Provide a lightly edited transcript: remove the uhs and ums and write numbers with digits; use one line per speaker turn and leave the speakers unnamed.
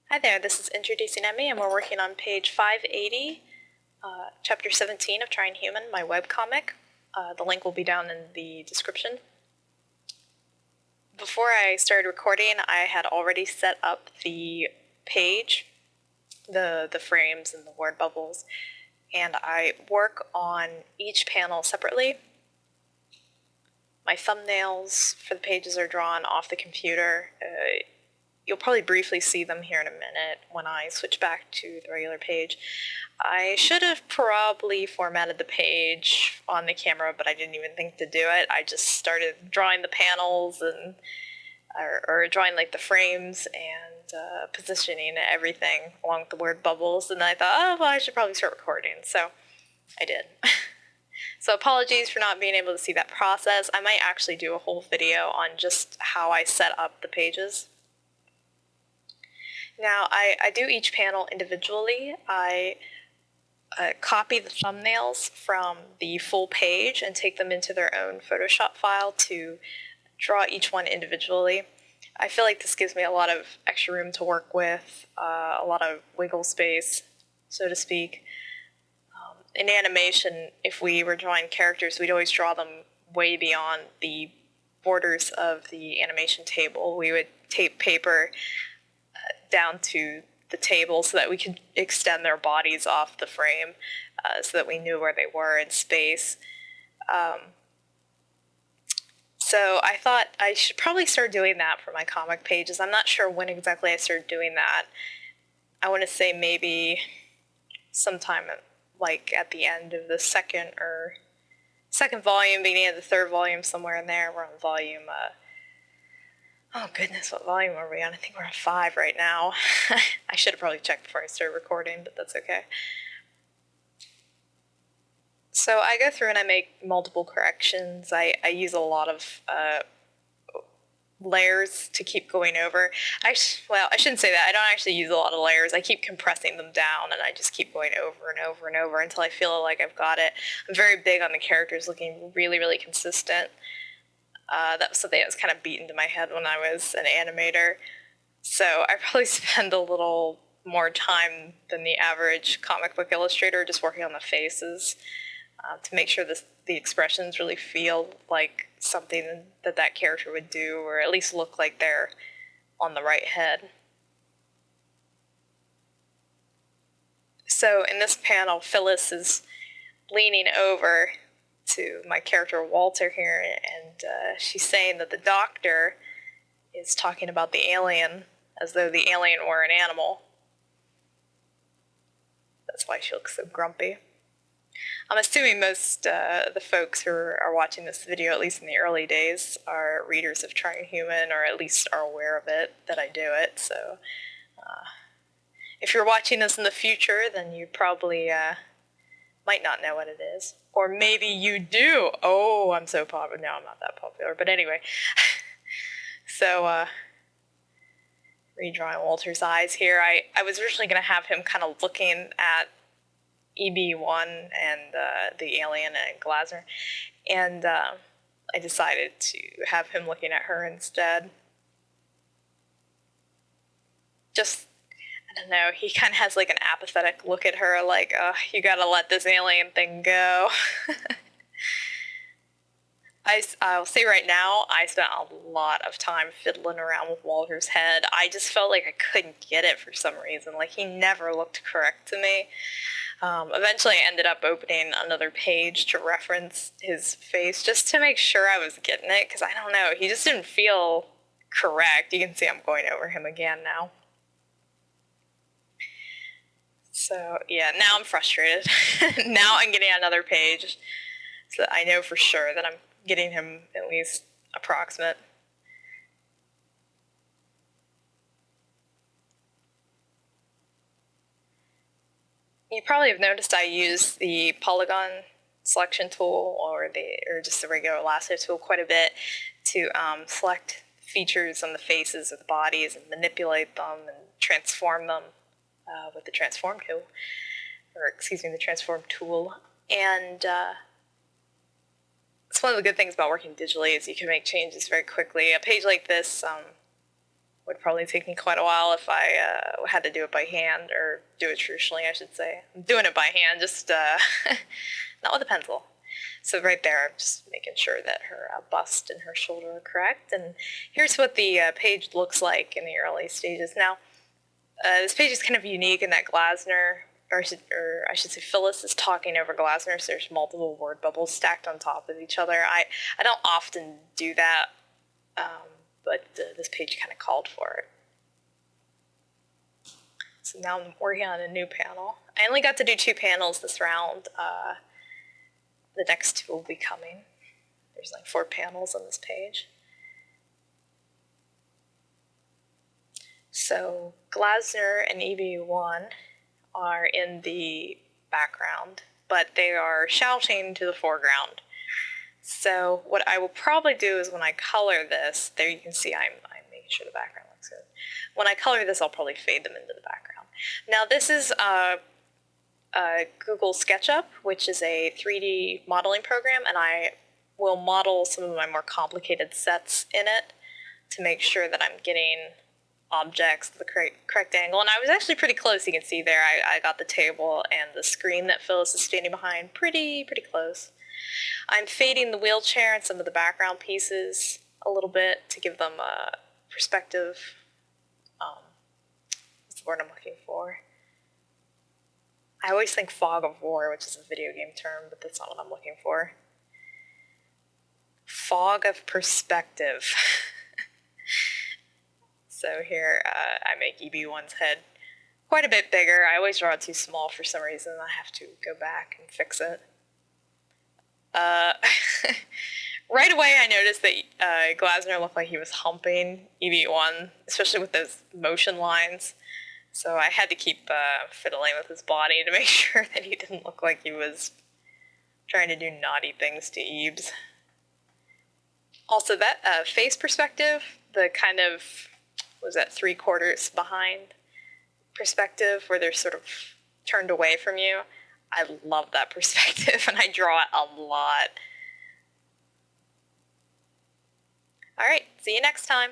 Hi there, this is Introducing Emmy, and we're working on page 580, chapter 17 of Trying Human, my webcomic. The link will be down in the description. Before I started recording, I had already set up the page, the frames and the word bubbles, and I work on each panel separately. My thumbnails for the pages are drawn off the computer. You'll probably briefly see them here in a minute when I switch back to the regular page. I should have probably formatted the page on the camera, but I didn't even think to do it. I just started drawing the panels and or drawing like the frames and positioning everything along with the word bubbles, and then I thought, oh, well, I should probably start recording, so I did. So apologies for not being able to see that process. I might actually do a whole video on just how I set up the pages. Now, I do each panel individually. I copy the thumbnails from the full page and take them into their own Photoshop file to draw each one individually. I feel like this gives me a lot of extra room to work with, a lot of wiggle space, so to speak. In animation, if we were drawing characters, we'd always draw them way beyond the borders of the animation table. We would tape paper down to the table so that we could extend their bodies off the frame so that we knew where they were in space. So I thought I should probably start doing that for my comic pages. I'm not sure when exactly I started doing that. I want to say maybe sometime like at the end of the second volume, beginning of the third volume, somewhere in there. We're on volume oh goodness, what volume are we on? I think we're on 5 right now. I should have probably checked before I started recording, but that's okay. So I go through and I make multiple corrections. I use a lot of layers to keep going over. Well, I shouldn't say that. I don't actually use a lot of layers. I keep compressing them down, and I just keep going over and over and over until I feel like I've got it. I'm very big on the characters looking really, really consistent. That was something that was kind of beaten to my head when I was an animator. So I probably spend a little more time than the average comic book illustrator just working on the faces to make sure the expressions really feel like something that character would do, or at least look like they're on the right head. So in this panel, Phyllis is leaning over to my character Walter here, and she's saying that the doctor is talking about the alien as though the alien were an animal. That's why she looks so grumpy. I'm assuming most the folks who are watching this video, at least in the early days, are readers of Trying Human, or at least are aware of it, that I do it. So if you're watching this in the future, then you probably might not know what it is. Or maybe you do. Oh, I'm so popular. No, I'm not that popular. But anyway. So redrawing Walter's eyes here. I was originally going to have him kind of looking at EB1 and the alien and Glasner, and I decided to have him looking at her instead. Just, I don't know, he kind of has like an apathetic look at her, like, you gotta let this alien thing go. I'll say right now, I spent a lot of time fiddling around with Walter's head. I just felt like I couldn't get it for some reason. Like, he never looked correct to me. Eventually I ended up opening another page to reference his face just to make sure I was getting it, because I don't know, he just didn't feel correct. You can see I'm going over him again now. So yeah, now I'm frustrated. Now I'm getting another page so that I know for sure that I'm getting him at least approximate. You probably have noticed I use the polygon selection tool or just the regular lasso tool quite a bit to select features on the faces of the bodies and manipulate them and transform them with the transform tool, the transform tool. And it's one of the good things about working digitally is you can make changes very quickly. A page like this, Would probably take me quite a while if I had to do it by hand, or do it traditionally, I should say. I'm doing it by hand, just not with a pencil. So right there, I'm just making sure that her bust and her shoulder are correct. And here's what the page looks like in the early stages. Now, this page is kind of unique in that Glasner, or I should say Phyllis, is talking over Glasner, so there's multiple word bubbles stacked on top of each other. I don't often do that, but this page kind of called for it. So now I'm working on a new panel. I only got to do 2 panels this round. The next 2 will be coming. There's like 4 panels on this page. So Glasner and EB1 are in the background, but they are shouting to the foreground. So what I will probably do is when I color this, there you can see I'm making sure the background looks good. When I color this, I'll probably fade them into the background. Now this is Google SketchUp, which is a 3D modeling program, and I will model some of my more complicated sets in it to make sure that I'm getting objects to the correct angle. And I was actually pretty close. You can see there I got the table and the screen that Phyllis is standing behind pretty close. I'm fading the wheelchair and some of the background pieces a little bit to give them a perspective. What's the word I'm looking for? I always think fog of war, which is a video game term, but that's not what I'm looking for. Fog of perspective. So here I make EB1's head quite a bit bigger. I always draw it too small for some reason. I have to go back and fix it. Right away I noticed that Glasner looked like he was humping EB1, especially with those motion lines. So I had to keep fiddling with his body to make sure that he didn't look like he was trying to do naughty things to Ebes. Also, that face perspective, the kind of, was that 3/4 behind perspective where they're sort of turned away from you, I love that perspective and I draw it a lot. All right, see you next time.